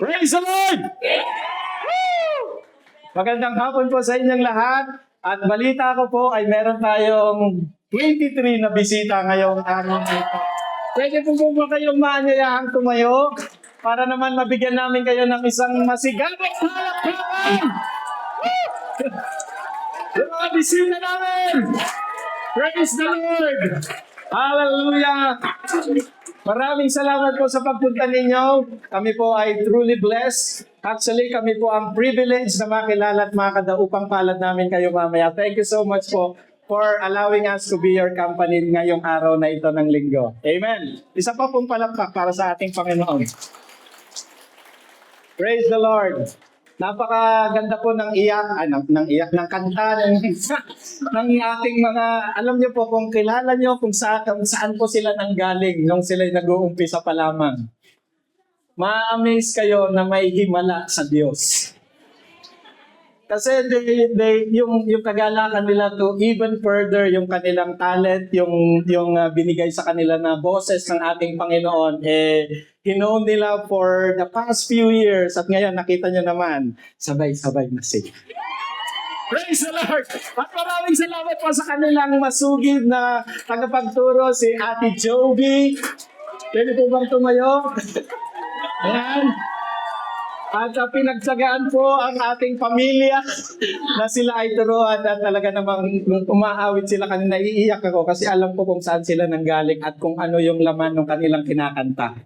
Praise the Lord! Magandang hapon po sa inyong lahat. At balita ko po ay meron tayong 23 na bisita ngayong araw na ito. Pwede po ba kayong maanyayahang tumayo para naman mabigyan namin kayo ng isang masigabong palakpakan? Yung mga bisita namin! Praise the Lord! Hallelujah! Maraming salamat po sa pagpunta ninyo. Kami po ay truly blessed. Actually, kami po ang privilege na makilala at makadaupang palad namin kayo mamaya. Thank you so much po for allowing us to be your company ngayong araw na ito ng linggo. Amen. Isa pa pong palakpak para sa ating Panginoon. Praise the Lord. Napakaganda po ng ng kanta ng ating mga, alam niyo po kung kilala niyo kung saan po sila nanggaling nung sila nag-uumpisa pa lamang. Ma-amaze kayo na may himala sa Diyos. Kasi yung kagalakan nila to even further yung kanilang talent, yung binigay sa kanila na boses ng ating Panginoon, hinown nila for the past few years at ngayon nakita nyo naman, sabay-sabay na sila. Praise the Lord! At maraming salamat po sa kanilang masugid na tagapagturo, si Ate Joby. Pwede po bang tumayo? Ayan. At pinagtsagaan po ang ating pamilya na sila ay turuan at talaga namang umaawit sila kanina. Iiyak ako kasi alam ko kung saan sila nanggaling at kung ano yung laman ng kanilang kinakanta.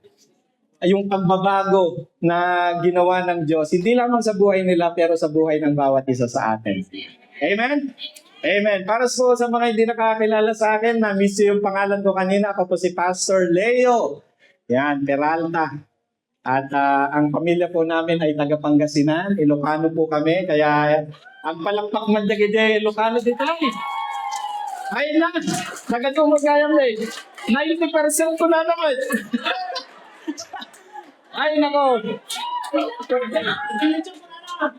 Yung pagbabago na ginawa ng Diyos, hindi lamang sa buhay nila pero sa buhay ng bawat isa sa atin. Amen? Amen. Para po sa mga hindi nakakilala sa akin, na-miss yung pangalan ko kanina, ako po si Pastor Leo. Yan, Peralta. At ang pamilya po namin ay taga Pangasinan, Ilocano po kami, kaya ang palakpak man dagide, Ilocano dito lang. Ay na, nagatumagayam na 90% ko na naman. Ay nako.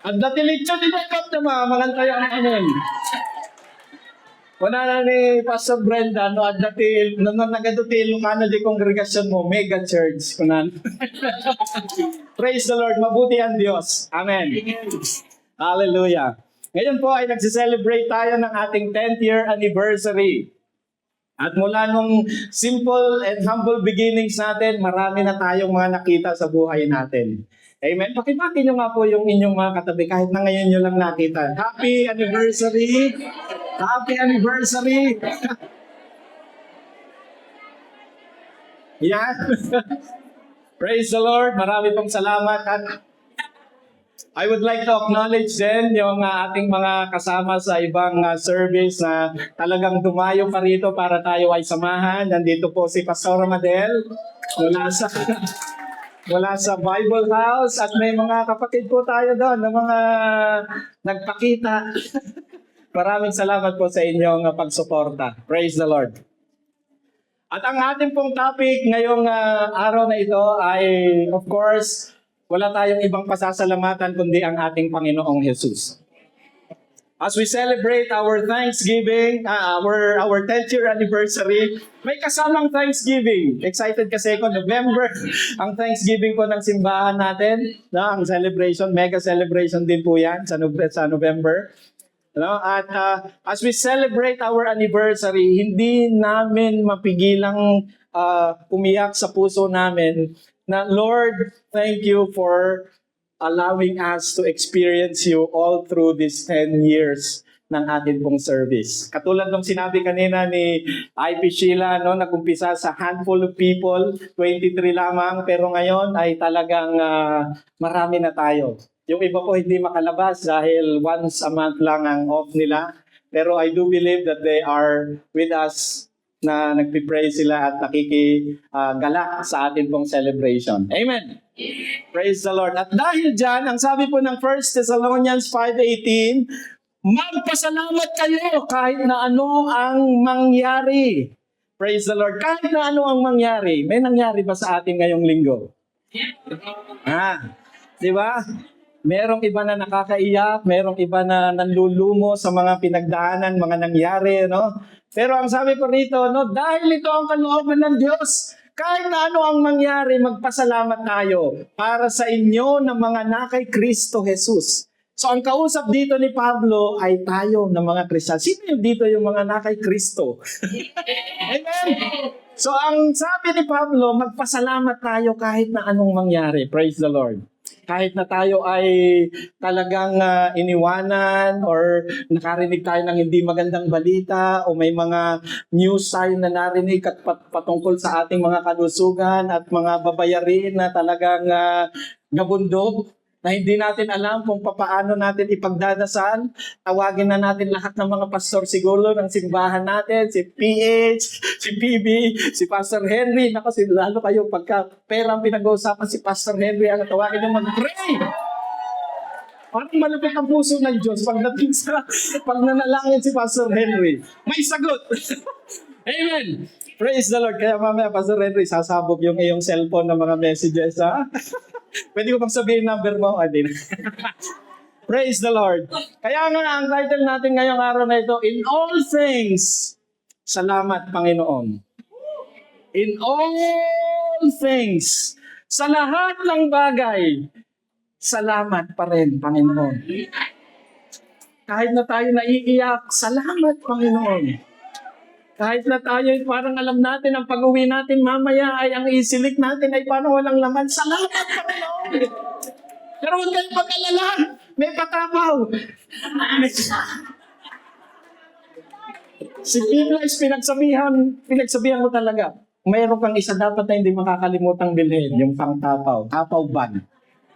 Ang datilitso dito ikaw na magantay ang amin. Wala na ni Pastor Brenda, no, at dati, nagaduti Ilocano di kongregasyon mo, mega church, kunan. Praise the Lord, mabuti ang Diyos. Amen. Hallelujah. Ngayon po ay nagsiselebrate tayo ng ating 10th year anniversary. At mula nung simple and humble beginnings natin, marami na tayong mga nakita sa buhay natin. Amen. Pakibati nyo nga po yung inyong mga katabi kahit na ngayon nyo lang nakita. Happy anniversary! Happy anniversary! Yan. Praise the Lord. Marami pong salamat. At I would like to acknowledge din yung ating mga kasama sa ibang service na talagang dumayo pa rito para tayo ay samahan. Nandito po si Pastor Madel mula sa Bible House at may mga kapatid po tayo doon na mga nagpakita. Maraming salamat po sa inyong pagsuporta. Praise the Lord. At ang ating pong topic ngayong araw na ito ay, of course, wala tayong ibang pasasalamatan kundi ang ating Panginoong Jesus. As we celebrate our Thanksgiving, our 10th year anniversary, may kasamang Thanksgiving. Excited kasi ako, November, ang Thanksgiving po ng simbahan natin, ang celebration, mega celebration din po yan sa November. At as we celebrate our anniversary, hindi namin mapigilang umiyak sa puso namin na, Lord, thank you for allowing us to experience you all through these 10 years ng atin pong service. Katulad ng sinabi kanina ni IP Sheila, no, nag-umpisa sa handful of people, 23 lamang, pero ngayon ay talagang marami na tayo. Yung iba po hindi makalabas dahil once a month lang ang off nila. Pero I do believe that they are with us na nagpipray sila at nakikigala sa atin pong celebration. Amen. Praise the Lord. At dahil dyan, ang sabi po ng 1 Thessalonians 5:18, magpasalamat kayo kahit na ano ang mangyari. Praise the Lord. Kahit na ano ang mangyari. May nangyari ba sa atin ngayong linggo? Di ba? Merong iba na nakakaiyak, merong iba na nanlulumo sa mga pinagdaanan, mga nangyari, no? Pero ang sabi po rito, no, dahil ito ang kalooban ng Diyos, Kahit na ano ang mangyari, magpasalamat tayo para sa inyo na mga na kay Kristo Jesus. So ang kausap dito ni Pablo ay tayo na mga Kristiyan. Sino yung dito yung mga na kay Kristo? Amen? So ang sabi ni Pablo, magpasalamat tayo kahit na anong mangyari. Praise the Lord. Kahit na tayo ay talagang iniwanan or nakarinig tayo ng hindi magandang balita o may mga news tayo na narinig at patungkol sa ating mga kalusugan at mga babayarin na talagang gabundog na hindi natin alam kung paano natin ipagdadasal. Tawagin na natin lahat ng mga pastor siguro ng simbahan natin, si PH, si PB, si Pastor Henry. Naku, lalo kayo pagka perang pinag-uusapan si Pastor Henry, ang tawagin nyo mag-pray. Parang malapit ang puso ng Diyos pagdating sa pag nanalangin si Pastor Henry. May sagot. Amen. Praise the Lord. Kaya mamaya, Pastor Henry, sasabog yung iyong cellphone ng mga messages, ha? Pwede ko bang sabihin number mo? Adin. Praise the Lord. Kaya nga, ang title natin ngayong araw na ito, In All Things, Salamat, Panginoon. In all things, sa lahat ng bagay, salamat pa rin, Panginoon. Kahit na tayo naiiyak, salamat, Panginoon. Kahit na tayo parang alam natin ang pag-uwi natin mamaya ay ang isilik natin ay parang walang laman. Salamat, Panginoon! Pero huwag kayong pag-alala. May patapaw. Si Biblis, pinagsabihan ko talaga. Mayroon kang isa dapat na hindi makakalimutang bilhin, yung pangtapaw. Tapaw ban.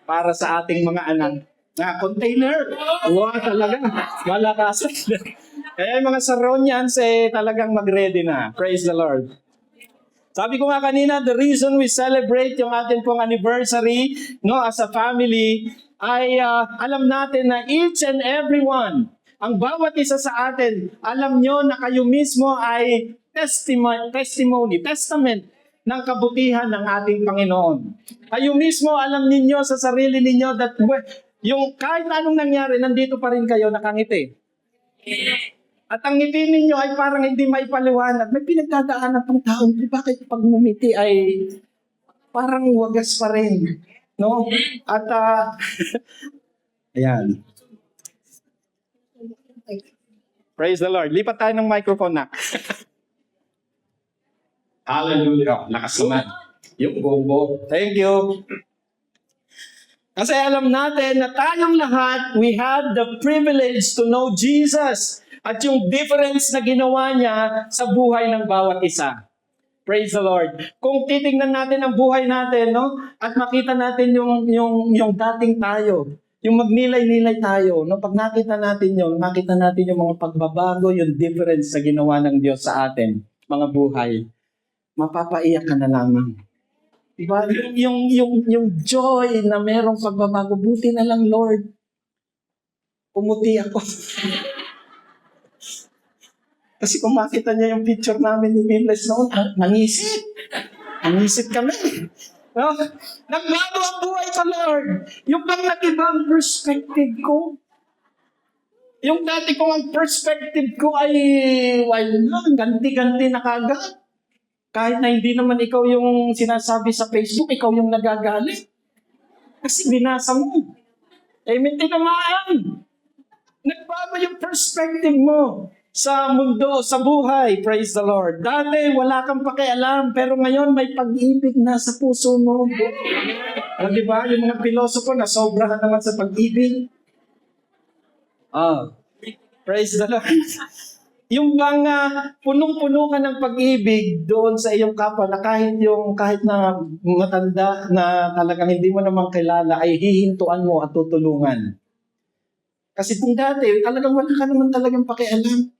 Para sa ating mga anak. Na container. Wow, talaga. Malakas. Kaya yung mga Saronians, talagang mag-ready na. Praise the Lord. Sabi ko nga kanina, the reason we celebrate yung atin pong anniversary, no, as a family, ay alam natin na each and every one, ang bawat isa sa atin, alam nyo na kayo mismo ay testament ng kabutihan ng ating Panginoon. Kayo mismo, alam ninyo sa sarili ninyo that yung kahit anong nangyari, nandito pa rin kayo nakangiti. At ang ngiti ninyo ay parang hindi maipaliwanag. May pinagdadaanan pang taong, bakit pag ngumiti ay parang wagas pa rin. No? At, ayan. Praise the Lord. Lipat tayo ng microphone na. Hallelujah. Lakas naman. Yung bombo. Thank you. Kasi alam natin na tayong lahat, we have the privilege to know Jesus. At yung difference na ginawa niya sa buhay ng bawat isa. Praise the Lord. Kung titingnan natin ang buhay natin, no? At makita natin yung dating tayo, yung magnilay-nilay tayo, no? Pag nakita natin yung mga pagbabago, yung difference na ginawa ng Diyos sa atin, mga buhay, mapapaiyak ka na lamang. Diba? Yung joy na merong pagbabago, buti na lang, Lord. Pumuti ako. Kasi kung makita niya yung picture namin ni Biblis noon, nangisip. Nangisip kami. No? Nagbago ang buhay ko, Lord. Yung bang nag-ibang perspective ko. Yung dati kong ang perspective ko ay, ganti-ganti na kagad. Kahit na hindi naman ikaw yung sinasabi sa Facebook, ikaw yung nagagalit. Kasi binasa mo. Amen, tinamaan. Nagbago yung perspective mo sa mundo, sa buhay. Praise the Lord. Dati, wala kang pakialam, pero ngayon may pag-ibig na sa puso mo. Di ba? Yung mga pilosopo na sobrahan naman sa pag-ibig. Praise the Lord. Yung bang punong-puno ka ng pag-ibig doon sa iyong kapwa na kahit na matanda na talagang hindi mo naman kilala ay hihintuan mo at tutulungan. Kasi kung dati, talagang wala ka naman talagang pakialam.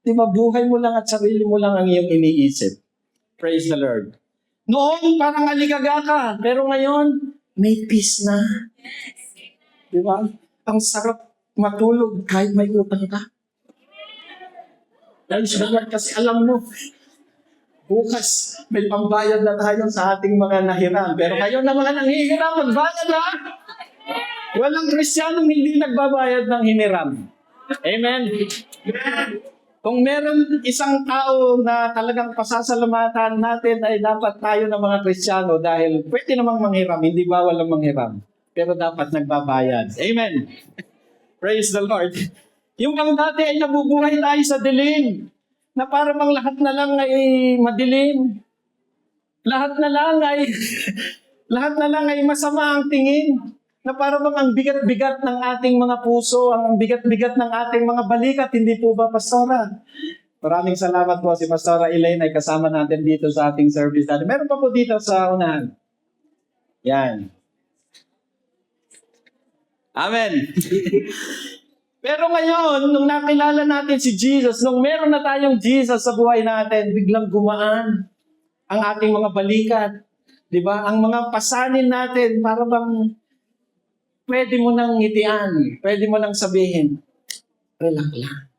Di ba, buhay mo lang at sarili mo lang ang iyong iniisip. Praise the Lord. Noon, parang aligaga ka. Pero ngayon, may peace na. Di ba? Ang sarap matulog kahit may utang ka. Praise the Lord, kasi alam mo, bukas may pambayad na tayo sa ating mga nahiram. Pero kayo na mga nanghihiram, magbayad na. Walang Kristiyanong hindi nagbabayad ng hiniram. Amen? Kung meron isang tao na talagang pasasalamatan natin ay dapat tayo ng mga Kristiyano dahil pwede namang manghiram, hindi bawal ang manghiram. Pero dapat nagbabayad. Amen. Praise the Lord. Yung bang dati ay nabubuhay tayo sa dilim, na para bang lahat na lang ay madilim. Lahat na lang ay lahat na lang ay masama ang tingin. Na para bang ang bigat-bigat ng ating mga puso, ang bigat-bigat ng ating mga balikat, hindi po ba, Pastora? Maraming salamat po si Pastora Elaine ay kasama natin dito sa ating service natin. Meron pa po dito sa unahan. Yan. Amen. Pero ngayon, nung nakilala natin si Jesus, nung meron na tayong Jesus sa buhay natin, biglang gumaan ang ating mga balikat. Diba? Ang mga pasanin natin, para bang pwede mo nang ngitian, pwede mo nang sabihin, relax lang.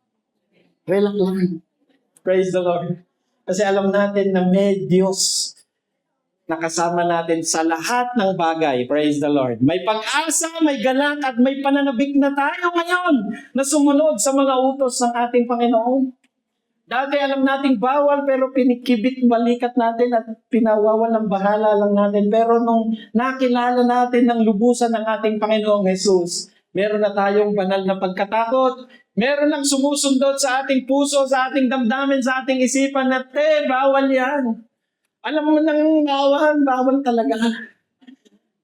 Relax lang. Praise the Lord. Kasi alam natin na may Diyos nakasama natin sa lahat ng bagay. Praise the Lord. May pag-asa, may galak, at may pananabik na tayo ngayon na sumunod sa mga utos ng ating Panginoon. Dati alam nating bawal pero pinikibit balikat natin at pinawawalang bahala lang natin. Pero nung nakilala natin ng lubusan ng ating Panginoong Jesus, meron na tayong banal na pagkatakot. Meron nang sumusundot sa ating puso, sa ating damdamin, sa ating isipan na, bawal yan. Alam mo nang bawal talaga.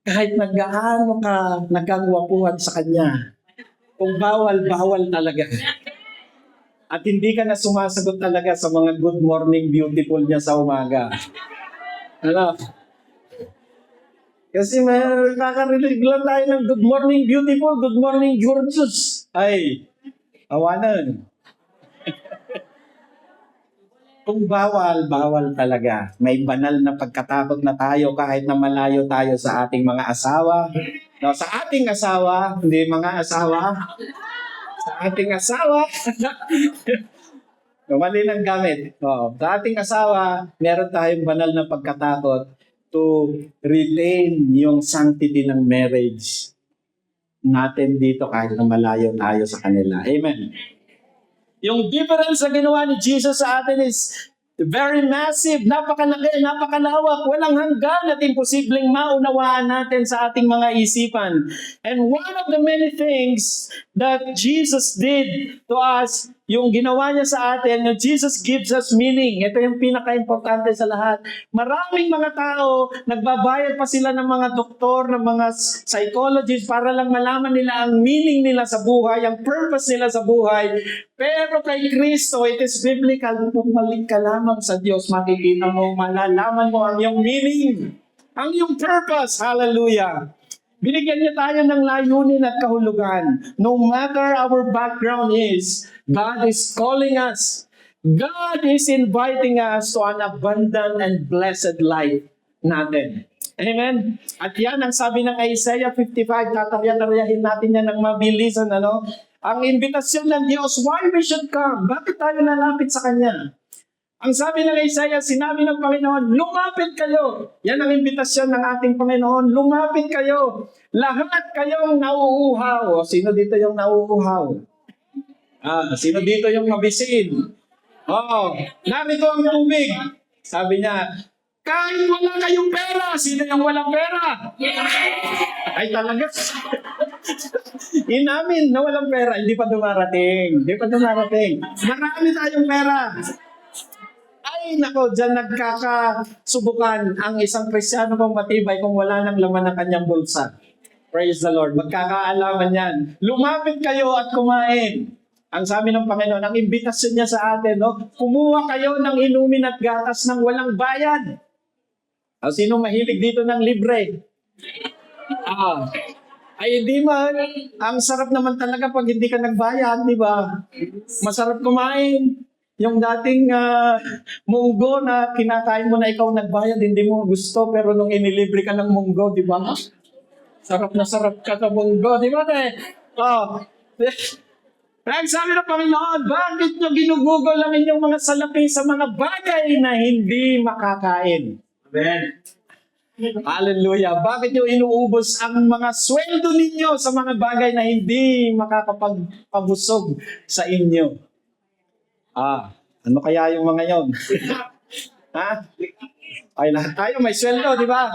Kahit naggaano ka, nagkagwapuhan sa Kanya. Kung bawal, bawal talaga. At hindi ka na sumasagot talaga sa mga good morning beautiful niya sa umaga. Ano? Kasi may nakakarinig lang tayo ng good morning beautiful, good morning gorgeous. Ay, awanan. Kung bawal, bawal talaga. May banal na pagkatakot na tayo kahit na malayo tayo sa ating mga asawa. No, sa ating asawa, hindi mga asawa. Sa ating asawa. Mali ng gamit. Sa ating asawa, meron tayong banal na pagkatakot to retain yung sanctity ng marriage natin dito kahit na malayo tayo sa kanila. Amen. Yung difference na ginawa ni Jesus sa atin is very massive, napakalaki, napakalawak, walang hanggan at imposibleng maunawaan natin sa ating mga isipan. And one of the many things that Jesus did to us, yung ginawa niya sa atin, na Jesus gives us meaning. Ito yung pinaka-importante sa lahat. Maraming mga tao, nagbabayad pa sila ng mga doktor, ng mga psychologists para lang malaman nila ang meaning nila sa buhay, ang purpose nila sa buhay. Pero kay Kristo, it is biblical. Pumalik ka lamang sa Diyos, makikita mo, malalaman mo ang iyong meaning, ang iyong purpose. Hallelujah. Binigyan niya tayo ng layunin at kahulugan. No matter our background is, God is calling us. God is inviting us to an abundant and blessed life natin. Amen? At yan ang sabi ng Isaiah 55, tatarya-taryahin natin yan ng mabilisan. Ang imbitasyon ng Diyos, why we should come? Bakit tayo nalapit sa Kanya? Ang sabi ng Isaiah, sinabi ng Panginoon, lumapit kayo. Yan ang imbitasyon ng ating Panginoon, lumapit kayo. Lahat kayong nauuhaw. Sino dito yung nauuhaw? Sino dito yung mabisin? Narito ang tubig. Sabi niya, kahit wala kayong pera, sino yung walang pera? Ay talaga. Inamin na walang pera, hindi pa dumarating. Marami tayong pera. Ay, nako, dyan nagkakasubukan ang isang Kristiyano kung matibay kung wala nang laman ng kanyang bulsa. Praise the Lord. Magkakaalaman yan. Lumapit kayo at kumain. Ang sabi ng Panginoon, ang imbitasyon niya sa atin, kumuha kayo ng inumin at gatas ng walang bayad. Sino mahilig dito ng libre? Ay, di man. Ang sarap naman talaga pag hindi ka nagbayad, di ba? Masarap kumain. Yung dating munggo na kinakain mo na ikaw nagbayad, hindi mo gusto, pero nung inilibre ka ng munggo, di ba? Sarap na sarap ka sa munggo, di ba? Ang sabi ng Panginoon, bakit nyo ginugugol ang inyong mga salapi sa mga bagay na hindi makakain? Amen. Hallelujah. Bakit nyo inuubos ang mga sweldo ninyo sa mga bagay na hindi makakapagpabusog sa inyo? Ano kaya yung mga yon? Ha? Ay, lahat tayo may sweldo, di ba?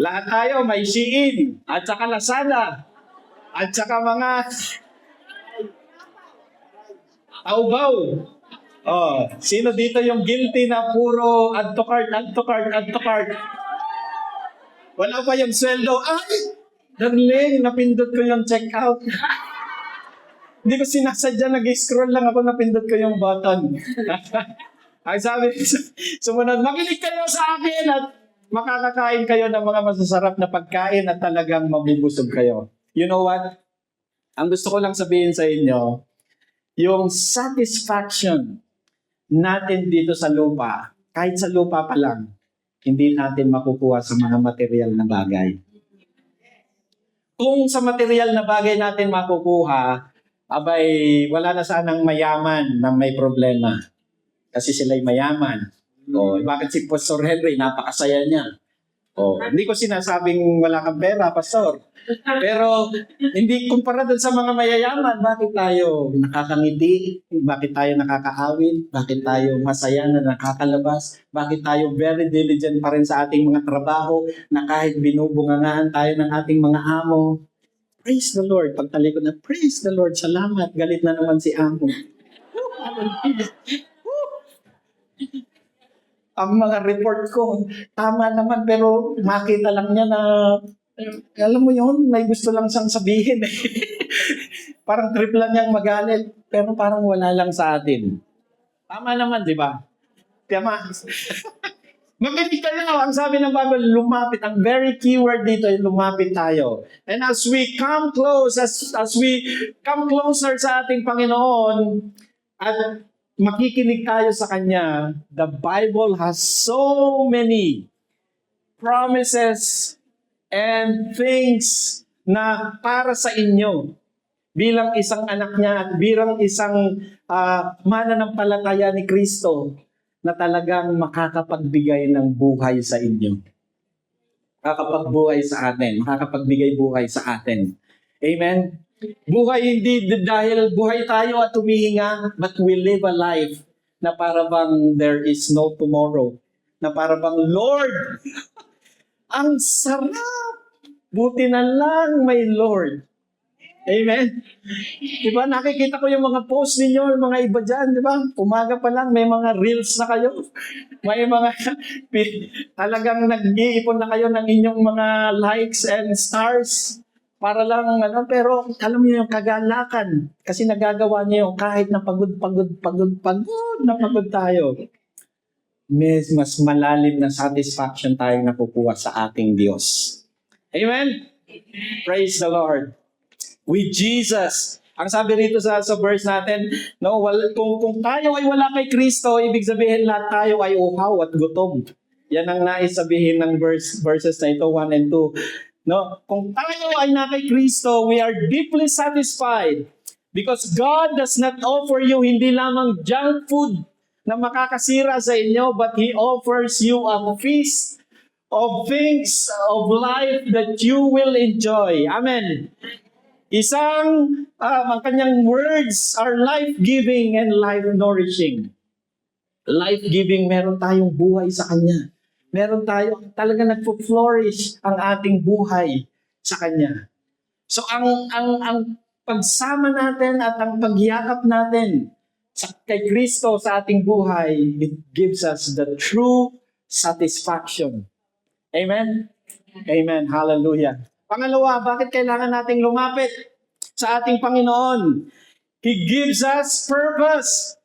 Lahat tayo may Shein, at saka Lazada, at saka mga Taobao. Sino dito yung guilty na puro add to cart, add to cart, add to cart? Wala pa yung sweldo. Ay! Darling, napindot ko yung checkout. Hindi ko sinasadya, nag-scroll lang ako, napindot ko yung button. Ang sabi, sumunod, makinig kayo sa akin at makakakain kayo ng mga masasarap na pagkain at talagang mabubusog kayo. You know what? Ang gusto ko lang sabihin sa inyo, yung satisfaction natin dito sa lupa, kahit sa lupa pa lang, hindi natin makukuha sa mga material na bagay. Kung sa material na bagay natin makukuha, abay, wala na sanang mayaman na may problema. Kasi sila'y mayaman. Bakit si Pastor Henry, napakasaya niya. Hindi ko sinasabing wala kang pera, Pastor. Pero hindi kumpara dun sa mga mayayaman, bakit tayo nakakangiti? Bakit tayo nakakaawin? Bakit tayo masaya na nakakalabas? Bakit tayo very diligent pa rin sa ating mga trabaho na kahit binubungangaan tayo ng ating mga amo? Praise the Lord. Pagtalikod na, praise the Lord, salamat. Galit na naman si amo. Ang mga report ko, tama naman, pero makita lang niya na alam mo yun, may gusto lang siyang sabihin eh. Parang trip lang niyang magalit, pero parang wala lang sa atin. Tama naman, di ba? Tama. Makinig kayo. Ang sabi ng Bible, lumapit. Ang very keyword dito ay lumapit tayo. And as we come close, as we come closer sa ating Panginoon, at makikinig tayo sa Kanya, the Bible has so many promises and things na para sa inyo bilang isang anak niya at bilang isang mananampalataya ni Kristo na talagang makakapagbigay ng buhay sa inyo. Makakapagbuhay sa atin, makakapagbigay buhay sa atin. Amen? Buhay hindi dahil buhay tayo at humihinga, but we live a life na para bang there is no tomorrow. Na para bang, Lord, ang sarap! Buti na lang may Lord. Amen? Diba, nakikita ko yung mga post ninyo, yung mga iba dyan, diba? Umaga pa lang, may mga reels na kayo. May mga, talagang nag-iipon na kayo ng inyong mga likes and stars. Para lang, pero alam niyo yung kagalakan. Kasi nagagawa niyo yung kahit na pagod na pagod tayo. Mas malalim na satisfaction tayong nakukuha sa ating Diyos. Amen? Praise the Lord. With Jesus. Ang sabi rito sa verse natin, no, kung tayo ay wala kay Kristo, ibig sabihin lahat tayo ay uhaw at gutom. Yan ang nais sabihin ng verses na ito, 1 and 2. No, kung tayo ay na kay Kristo, we are deeply satisfied because God does not offer you hindi lamang junk food na makakasira sa inyo, but He offers you a feast of things of life that you will enjoy. Amen. Ang kanyang words are life-giving and life-nourishing. Life-giving, meron tayong buhay sa Kanya. Meron tayo, talaga nagpo-flourish ang ating buhay sa Kanya. So ang pagsama natin at ang pagyakap natin kay Kristo sa ating buhay, it gives us the true satisfaction. Amen? Amen. Hallelujah. Pangalawa, bakit kailangan nating lumapit sa ating Panginoon? He gives us purpose.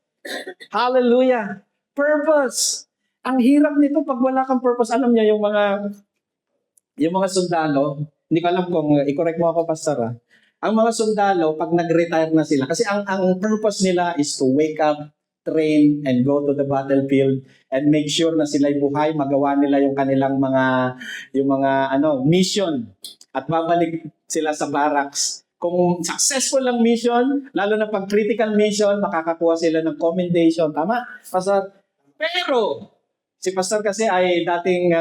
Hallelujah. Purpose. Ang hirap nito pag wala kang purpose. Alam niyo yung mga sundalo, hindi ko alam kung i-correct mo ako, Pastor. Ang mga sundalo, pag nag-retire na sila, kasi ang purpose nila is to wake up, train, and go to the battlefield and make sure na sila'y buhay, magawa nila yung kanilang mga mission at babalik sila sa barracks. Kung successful ang mission, lalo na pag critical mission, makakakuha sila ng commendation. Tama? Pastor? Pero, si Pastor kasi ay dating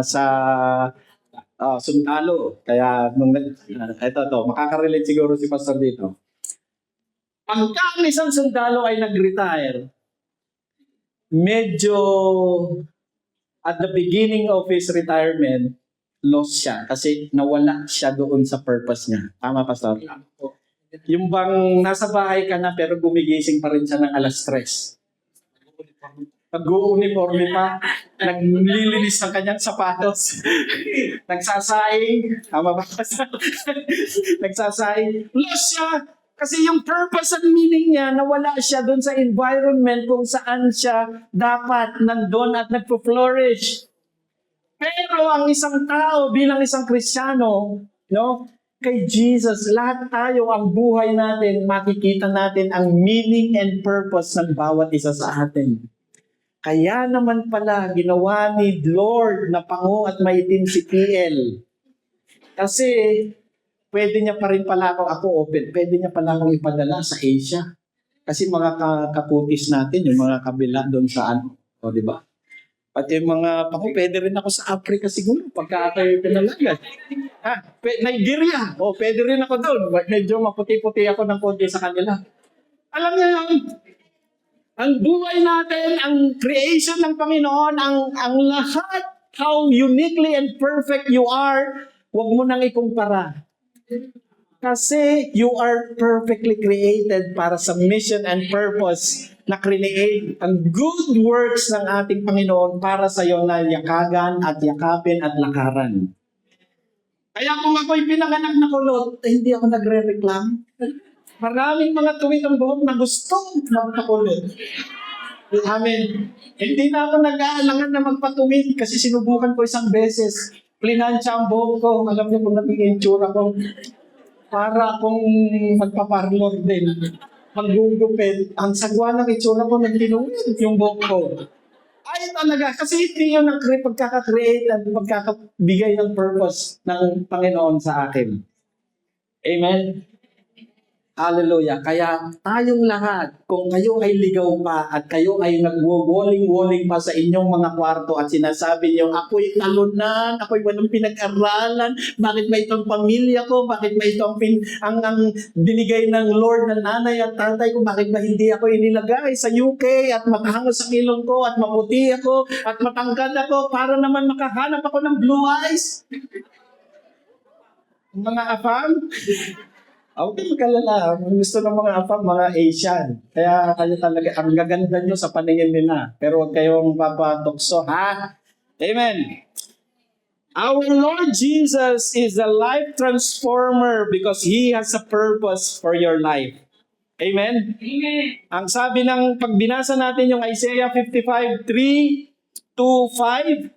sa sundalo. Kaya, makaka-relate siguro si Pastor dito. Pagka ang isang sundalo ay nag-retire, medyo at the beginning of his retirement, lost siya kasi nawala siya doon sa purpose niya. Tama, Pastor? Yung bang nasa bahay ka na pero gumigising pa rin siya ng alas 3. Nag-uuniforme pa, naglilinis ng kanyang sapatos, nagsasaing, tama ba? Nagsasaing, lost siya! Kasi yung purpose and meaning niya, nawala siya doon sa environment kung saan siya dapat nandun at nagpo-flourish. Pero ang isang tao bilang isang Kristiyano, no, kay Jesus, lahat tayo, ang buhay natin, makikita natin ang meaning and purpose ng bawat isa sa atin. Kaya naman pala, ginawa ni Lord na pango at maitim si PL. Kasi, pwede niya pa rin pala ako open, pwede niya pala akong ipadala sa Asia. Kasi mga kaputis natin, yung mga kabila doon sa ano, o di ba? Pati yung mga pwede rin ako sa Africa siguro, pagka ako'y pinalagan. Nigeria, pwede rin ako doon. Medyo maputi-puti ako ng konti sa kanila. Alam niyo yun, ang buhay natin, ang creation ng Panginoon, ang lahat, how uniquely and perfect you are, huwag mo nang ikumpara. Kasi you are perfectly created para sa mission and purpose na create ang good works ng ating Panginoon para sa iyo na yakagan at yakapin at lakaran. Kaya kung ako'y pinanganak na kulot, hindi ako nagre-reklam. Maraming mga tuwid ang buhok na gustong magpakulot. Amen. Hindi na ako nag-aalangan na magpatuwid kasi sinubukan ko isang beses. Plinansya ang buhok ko. Alam niyo kung naging itsura ko. Para akong magpaparlor din. Maggugupit. Ang sagwa ng itsura ko, nagtinuwid yung buhok ko. Ay talaga, kasi hindi yun ang pagkaka-create at pagkakabigay ng purpose ng Panginoon sa akin. Amen? Hallelujah. Kaya tayong lahat, kung kayo ay ligaw pa at kayo ay nag-walling-walling pa sa inyong mga kwarto at sinasabi niyo, ako'y talunan, ako'y walang pinag-aralan, bakit ba itong pamilya ko, bakit ba itong ang binigay ng Lord na nanay at tatay ko, bakit ba hindi ako inilagay sa UK at makahangos sa ilong ko at maputi ako at matangkad ako para naman makahanap ako ng blue eyes? Mga afam? Okay, magkalala. Gusto ng mga afam, mga Asian. Kaya kayo talaga, ang gaganda nyo sa paningin nila. Pero huwag kayong papatukso, ha? Amen. Our Lord Jesus is a life transformer because He has a purpose for your life. Amen? Amen. Ang sabi ng pagbinasa natin yung Isaiah 55:3 to 5,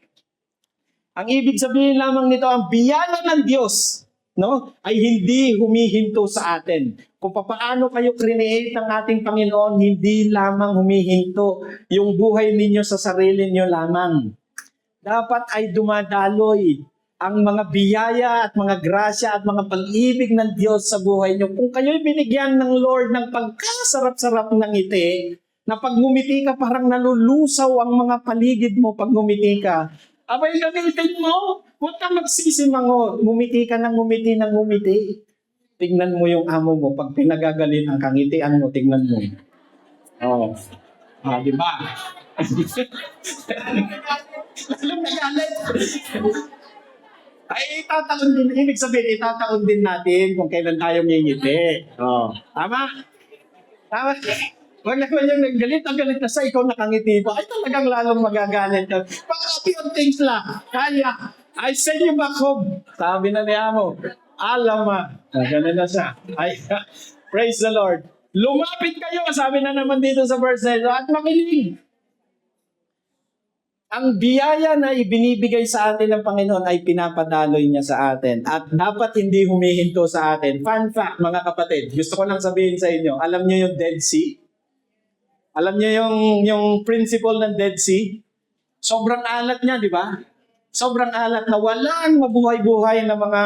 ang ibig sabihin lamang nito, ang biyaya ng Diyos, no, ay hindi humihinto sa atin. Kung paano kayo create ng ating Panginoon, hindi lamang humihinto yung buhay ninyo sa sarili niyo lamang. Dapat ay dumadaloy ang mga biyaya at mga grasya at mga pag-ibig ng Diyos sa buhay niyo. Kung kayo'y binigyan ng Lord ng pagkasarap-sarap ng ngiti, na pag ngumiti ka parang nalulusaw ang mga paligid mo pag ngumiti ka, abay gamitin mo. Huwag kang magsisimango. Ngumiti ka ng ngumiti ng ngumiti. Tingnan mo yung amo mo. Pag pinagagalit ang kangitian mo, tingnan mo. Oh. Di ba? Alam na galit. Ay, itataon din. Ibig sabihin, itataon din natin kung kailan tayo ngingiti. Oh. Tama? Tama? Huwag naman yung naggalit ang galit na sa ikaw nakangiti pa. Ay, talagang lalong magagalit ka. Pag-happy on things lang. Kaya, I send you back home. Sabi na ni Amo. Alam ma. Ganun na siya. Ay, praise the Lord. Lumapit kayo. Sabi na naman dito sa verse na ito. At makinig. Ang biyaya na ibinibigay sa atin ng Panginoon ay pinapadaloy niya sa atin. At dapat hindi humihinto sa atin. Fun fact, mga kapatid. Gusto ko lang sabihin sa inyo. Alam niyo yung Dead Sea? Alam niyo yung principle ng Dead Sea? Sobrang alat niya, di ba? Sobrang alat na walang mabuhay-buhay na mga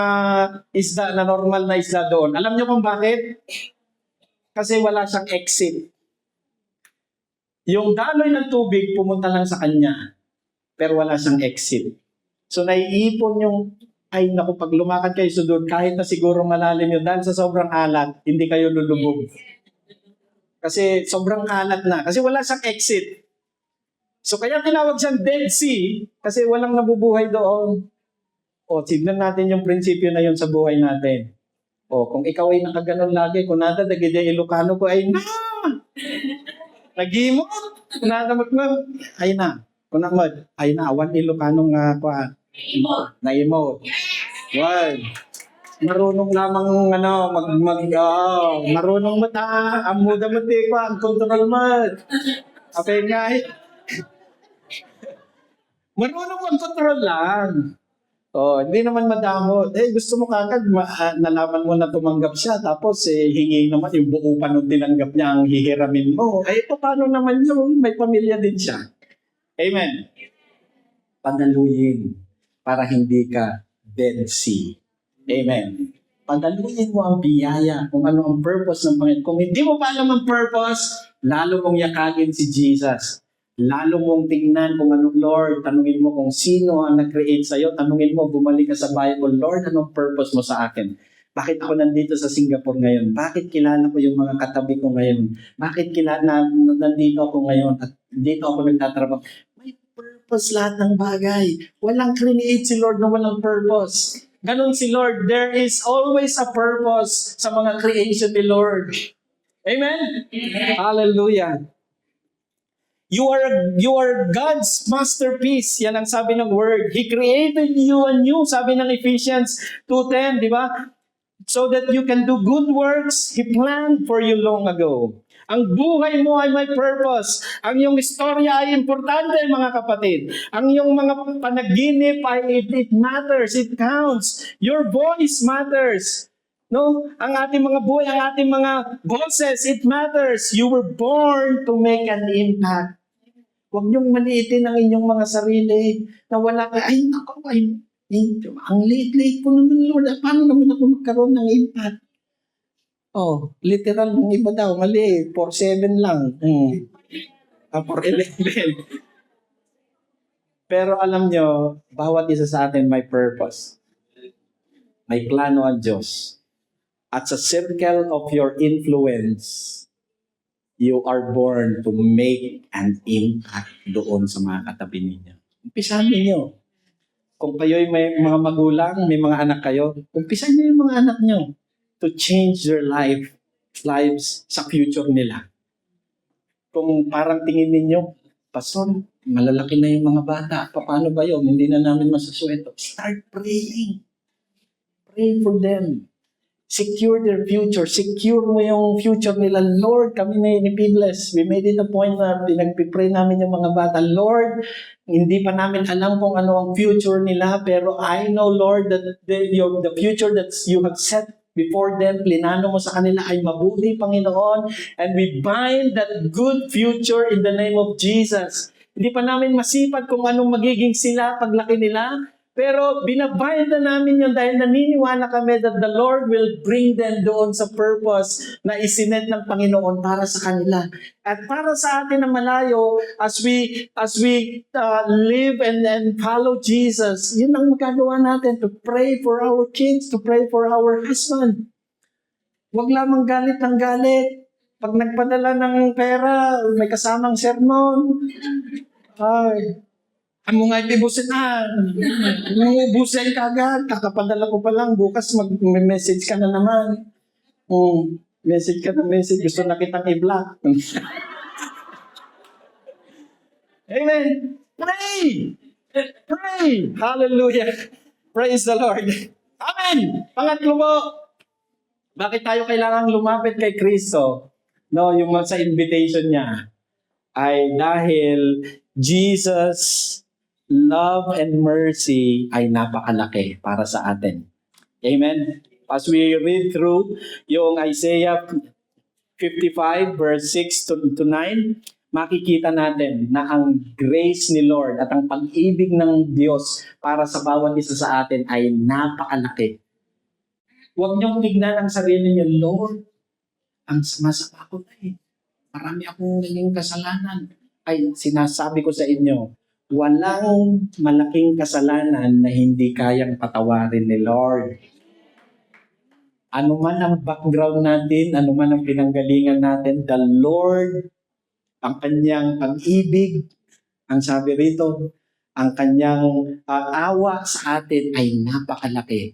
isda na normal na isda doon. Alam niyo kung bakit? Kasi wala siyang exit. Yung daloy ng tubig pumunta lang sa kanya, pero wala siyang exit. So naiipon yung, ay naku, pag lumakad kayo sa doon, kahit na siguro malalim yun, dahil sa sobrang alat, hindi kayo lulubog. Kasi sobrang kalat na. Kasi wala siyang exit. So kaya tinawag siyang Dead Sea kasi walang nabubuhay doon. O, tignan natin yung prinsipyo na yun sa buhay natin. O, kung ikaw ay nakaganon lagi, kung nada dagiti Ilocano ko ay nagimot. Kung nada mo, ay na. Kung namad, ay na. Awan Ilocano nga ko. Na-emote. Wow. Marunong lamang marunong mata, ang muda mo ko, ang control mo. Okay nga marunong mag-control lang. Hindi naman madamo. Gusto mo kagad, nalaman mo na tumanggap siya, tapos hingi naman yung buo pa nung tinanggap niya ang hihiramin mo. Paano naman yun? May pamilya din siya. Amen. Panaluyin para hindi ka Dead Sea. Amen. Panaluyin mo ang biyaya kung ano ang purpose ng Panginoon. Kung hindi mo pa alam ang purpose, lalo mong yakagin si Jesus. Lalo mong tingnan kung anong Lord, tanungin mo kung sino ang nag-create sa'yo, tanungin mo, bumalik ka sa Bible, Lord, anong purpose mo sa akin? Bakit ako nandito sa Singapore ngayon? Bakit kilala ko yung mga katabi ko ngayon? Bakit nandito ako ngayon at dito ako nagtatrabaho? May purpose lahat ng bagay. Walang create si Lord na walang purpose. Ganon si Lord. There is always a purpose sa mga creation ni Lord. Amen? Hallelujah. You are God's masterpiece. Yan ang sabi ng word. He created you anew. Sabi ng Ephesians 2:10, di ba? So that you can do good works He planned for you long ago. Ang buhay mo ay may purpose. Ang iyong istorya ay importante, mga kapatid. Ang iyong mga panaginip ay it matters, it counts. Your voice matters. No? Ang ating mga buhay, ang ating mga boses, it matters. You were born to make an impact. Huwag niyong maliitin ang inyong mga sarili na wala ka, ang late ko naman, Lord. Paano naman ako magkaroon ng impact? Literal ng iba daw, mali, 4-7 lang. 4-11. Pero alam nyo, bawat isa sa atin may purpose. May plano ang Diyos. At sa circle of your influence, you are born to make an impact doon sa mga katabi ninyo. Umpisahan ninyo. Kung kayo'y may mga magulang, may mga anak kayo, umpisahan niyo yung mga anak nyo to change their lives sa future nila. Kung parang tingin ninyo, Pastor, malalaki na yung mga bata. Paano ba yun? Hindi na namin masusweto. Start praying. Pray for them. Secure their future. Secure mo yung future nila. Lord, kami ni Pibles, we made it a point na pinagpipray namin yung mga bata. Lord, hindi pa namin alam kung ano ang future nila, pero I know, Lord, that the future that you have set before them, plinano mo sa kanila ay mabuti, Panginoon, and we bind that good future in the name of Jesus. Hindi pa namin masipag kung anong magiging sila paglaki nila, pero binabind na namin yun dahil naniniwala kami that the Lord will bring them doon sa purpose na isinet ng Panginoon para sa kanila. At para sa atin na malayo, as we live and follow Jesus, yun ang magagawa natin, to pray for our kids, to pray for our husband. Huwag lamang galit ng galit. Pag nagpadala ng pera, may kasamang sermon. Ang mga ipibusin na, ubusin ka agad, kakapadala ko pa lang, bukas mag-message ka na naman. Message, gusto na kitang i-block. Amen. Pray! Pray! Hallelujah! Praise the Lord. Amen! Pangatlo po, bakit tayo kailangang lumapit kay Kristo? No, yung sa invitation niya ay dahil Jesus' love and mercy ay napakalaki para sa atin. Amen? As we read through yung Isaiah 55 verse 6 to 9, makikita natin na ang grace ni Lord at ang pag-ibig ng Diyos para sa bawat isa sa atin ay napakalaki. Huwag niyong tignan ang sarili niyo, Lord, ang sama-sama ko na eh. Marami akong naging kasalanan. Ay, sinasabi ko sa inyo, walang malaking kasalanan na hindi kayang patawarin ni Lord. Ano man ang background natin, ano man ang pinanggalingan natin, the Lord, ang kanyang pag-ibig, ang sabi rito, ang kanyang awa sa atin ay napakalaki.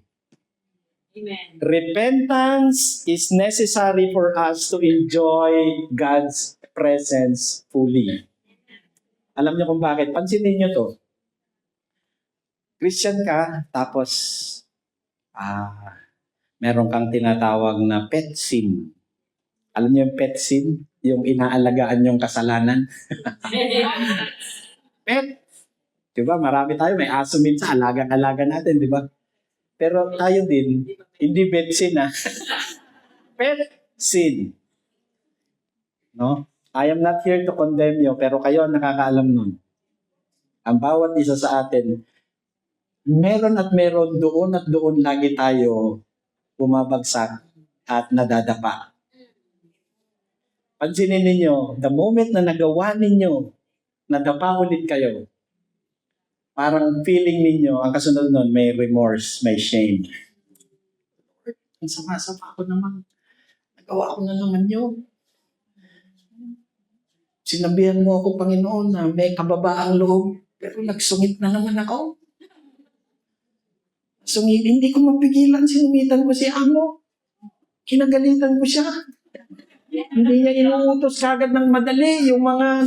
Amen. Repentance is necessary for us to enjoy God's presence fully. Alam niyo kung bakit? Pansinin niyo to. Christian ka, tapos meron kang tinatawag na pet sin. Alam niyo yung pet sin? Yung inaalagaan yung kasalanan. Pet. Diba? Marami tayo. May aso minsan. Alagang-alaga natin. Diba? Pero tayo din, hindi pet sin pet sin. No? I am not here to condemn you, pero kayo ang nakakaalam nun. Ang bawat isa sa atin, meron at meron, doon at doon lagi tayo bumabagsak at nadadapa. Pansinin ninyo, the moment na nagawa ninyo, nadapa ulit kayo, parang feeling ninyo, ang kasunod nun, may remorse, may shame. Ang sama-sama ako naman. Nagawa ko na naman yun. Sinabihan mo ako, Panginoon, na may kababaang loob, pero nagsungit na naman ako. Hindi ko mapigilan, sinumitan ko si Amo. Kinagalitan ko siya. Hindi niya inuutos kagad ng madali yung mga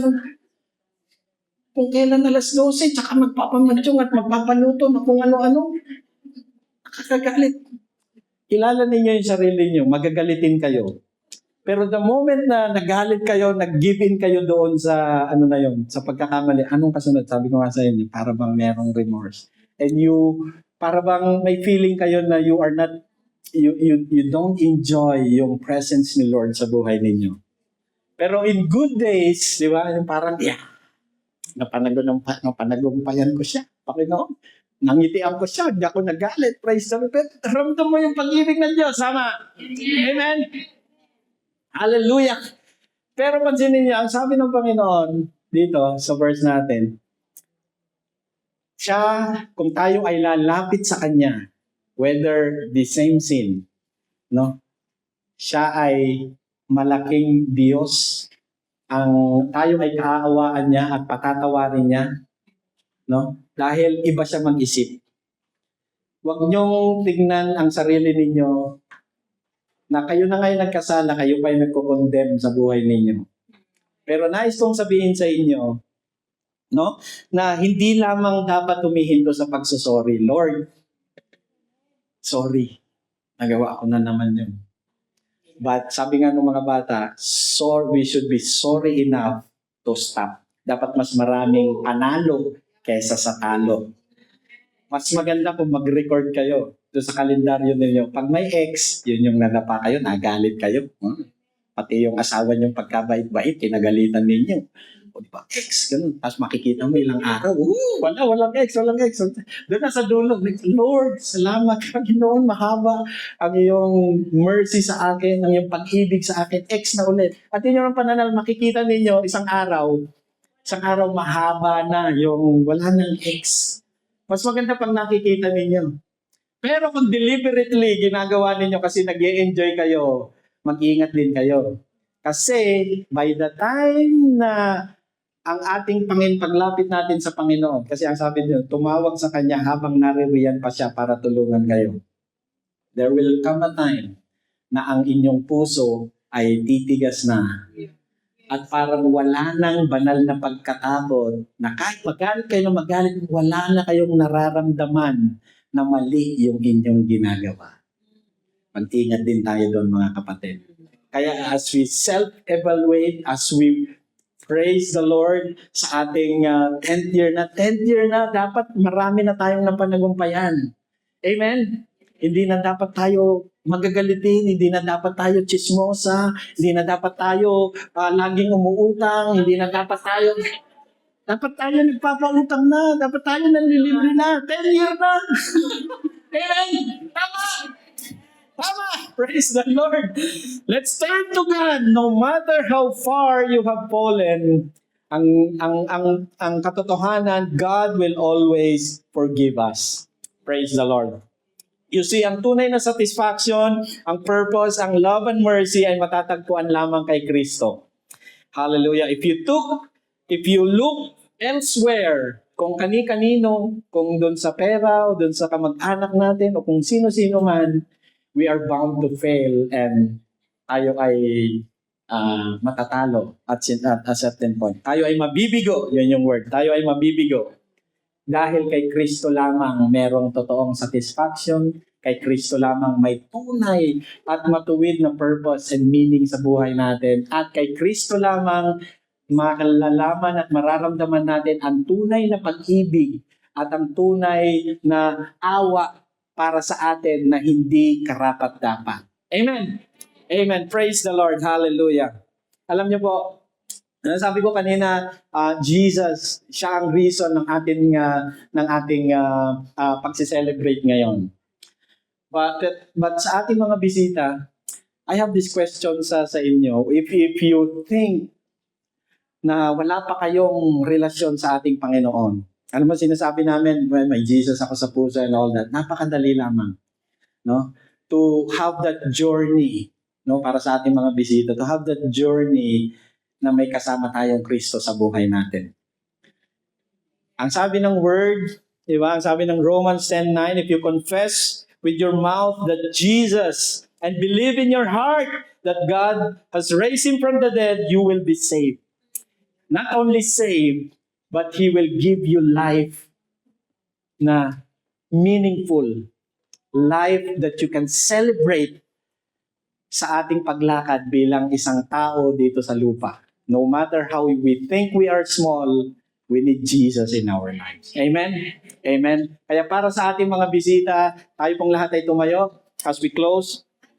kung kailan alas 12, tsaka magpapamansyong at magpapaluto na kung ano-ano. Nakakagalit. Kilala ninyo yung sarili niyo, magagalitin kayo. Pero the moment na nagalit kayo, nag-give in kayo doon sa sa pagkakamali, anong kasunod? Sabi ko nga sa inyo, para bang merong remorse. And para bang may feeling kayo na you are not, you don't enjoy yung presence ni Lord sa buhay ninyo. Pero in good days, di ba, yung parang, napanagumpayan ko siya. Panginoon, nangitian ko siya, hindi ako nagalit. Praise the Lord. Ramdam mo yung pag-ibig ng Diyos. Sama. Amen. Hallelujah. Pero pansinin niyo, ang sabi ng Panginoon dito sa verse natin, siya, kung tayo ay lalapit sa Kanya, whether the same sin, no? Siya ay malaking Diyos, ang tayo ay kaaawaan niya at patatawarin niya, no? Dahil iba siya mag-isip. Huwag niyong tignan ang sarili ninyo na kayo na ngayon nagkasala, kayo pa yung nagko-condemn sa buhay ninyo. Pero nais kong sabihin sa inyo, no, na hindi lamang dapat humihinto sa pagsusorry. Lord, sorry, nagawa ko na naman yun. But sabi nga ng mga bata, we should be sorry enough to stop. Dapat mas maraming panalo kaysa sa talo. Mas maganda kung mag-record kayo doon sa kalendaryo ninyo. Pag may ex, yun yung nanapa kayo, nagalit kayo. Pati yung asawa niyong pagkabait-bait, kinagalitan ninyo. O di ba, ex, ganun. Tapos makikita mo ilang araw, walang ex. Doon na sa dulo, Lord, salamat, Panginoon, mahaba ang iyong mercy sa akin, ang iyong pag-ibig sa akin, ex na ulit. At yun yung pananal, makikita ninyo isang araw mahaba na yung wala nang ex. Mas maganda pag nakikita ninyo. Pero kung deliberately ginagawa ninyo kasi nag-i-enjoy kayo, mag-ingat din kayo. Kasi by the time na ang ating paglapit natin sa Panginoon, kasi ang sabi niyo, tumawag sa Kanya habang naririyan pa siya para tulungan kayo. There will come a time na ang inyong puso ay titigas na. At parang wala nang banal na pagkatakot na kahit magalit, wala na kayong nararamdaman na mali yung inyong ginagawa. Mag-ingat din tayo doon, mga kapatid. Kaya as we self-evaluate, as we praise the Lord sa ating 10th year na, dapat marami na tayong napanagumpayan. Amen? Hindi na dapat tayo magagalitin, hindi na dapat tayo chismosa, hindi na dapat tayo laging umuutang, hindi na dapat tayo nagpapautang na, dapat tayo nanlilibre na, 10 year na. Amen? Tama! Praise the Lord! Let's turn to God. No matter how far you have fallen, ang katotohanan, God will always forgive us. Praise the Lord. You see, ang tunay na satisfaction, ang purpose, ang love and mercy ay matatagpuan lamang kay Kristo. Hallelujah. If you look elsewhere, kung kani-kanino, kung doon sa pera o doon sa kamag-anak natin o kung sino-sino man, we are bound to fail and tayo ay matatalo at a certain point. Tayo ay mabibigo, yun yung word. Tayo ay mabibigo. Dahil kay Kristo lamang merong totoong satisfaction, kay Kristo lamang may tunay at matuwid na purpose and meaning sa buhay natin. At kay Kristo lamang makalalaman at mararamdaman natin ang tunay na pag-ibig at ang tunay na awa para sa atin na hindi karapat-dapat. Amen. Amen. Praise the Lord. Hallelujah. Alam niyo po, sabi ko kanina, Jesus, siya ang reason ng ating pagse-celebrate ngayon. But sa ating mga bisita, I have this question sa inyo. If you think na wala pa kayong relasyon sa ating Panginoon, ano mo sinasabi namin, well, may Jesus ako sa puso and all that, napakadali lamang. No? To have that journey, no, para sa ating mga bisita, to have that journey na may kasama tayong Kristo sa buhay natin. Ang sabi ng word, di ba? Ang sabi ng Romans 10:9, if you confess with your mouth that Jesus and believe in your heart that God has raised Him from the dead, you will be saved. Not only saved, but He will give you life na meaningful. Life that you can celebrate sa ating paglakad bilang isang tao dito sa lupa. No matter how we think we are small, we need Jesus in our lives. Amen? Amen? Kaya para sa ating mga bisita, tayo pong lahat ay tumayo as we close.